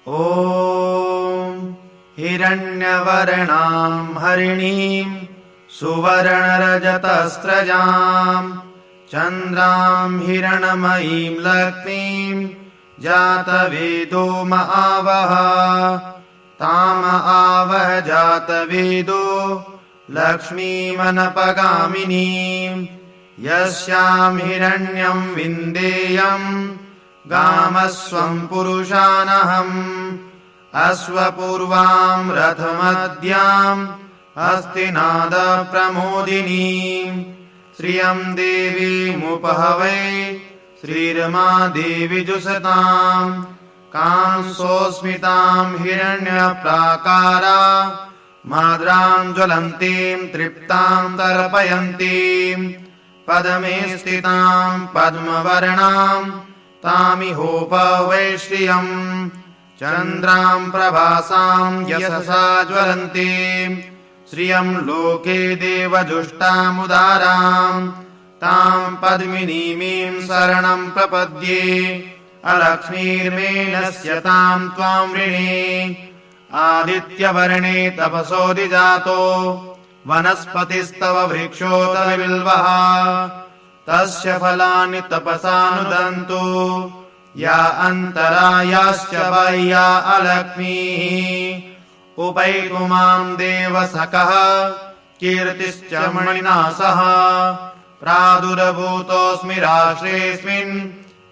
ॐ हिरण्यवर्णाम् हरिणीम् सुवर्णरजतस्रजाम् चन्द्राम् हिरणमयीम् लक्ष्मीम् जातवेदो महावः ताम आवह जातवेदो लक्ष्मीमनपगामिनीम् यस्याम् हिरण्यम् विन्देयम् गामस्वम् पुरुषानहम् अश्वपूर्वाम् रथमद्याम् हस्तिनादप्रमोदिनीम् श्रियम् देवीमुपहवै श्रीरमा देवी जुषताम् कांसोऽस्मिताम् हिरण्यप्राकारा माद्राम् ज्वलन्तीम् तृप्ताम् तर्पयन्तीम् पद्मे स्थिताम् पद्मवर्णाम् तामिहोपवै श्रियम् चन्द्राम् प्रभासाम् यशसा ज्वलन्तीम् श्रियम् लोके देवजुष्टामुदाराम् ताम् पद्मिनीमीम् शरणम् प्रपद्ये अलक्ष्मीर्मेणस्य ताम् त्वाम् ऋणे आदित्यवर्णे तपसोऽधिजातो वनस्पतिस्तव वृक्षोऽत बिल्वः तस्य फलानि तपसानुदन्तु या अन्तरायाश्च बाह्या अलक्ष्मीः उपैकुमाम् देवसखः कीर्तिश्च मणिना सह प्रादुर्भूतोऽस्मि राष्ट्रेऽस्मिन्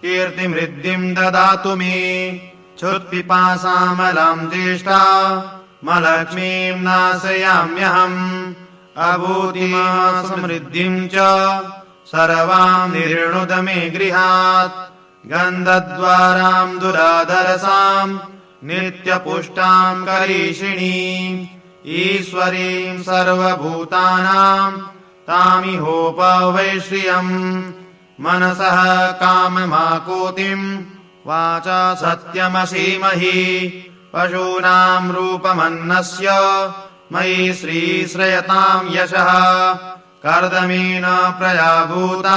कीर्तिमृद्धिम् ददातु मे क्षुत्पिपासामलाम् ज्येष्ठा मलक्ष्मीम् नाशयाम्यहम् अभूतिमा समृद्धिम् च सर्वाम् निर्णुद मे गृहात् गन्धद्वाराम् दुराधरसाम् नित्यपुष्टाम् करीषिणीम् ईश्वरीम् सर्वभूतानाम् तामिहोपवै श्रियम् मनसः काममाकूतिम् वाचा सत्यमसीमहि पशूनाम् रूपमन्नस्य मयि श्रीश्रयताम् यशः कर्दमेन प्रजाभूता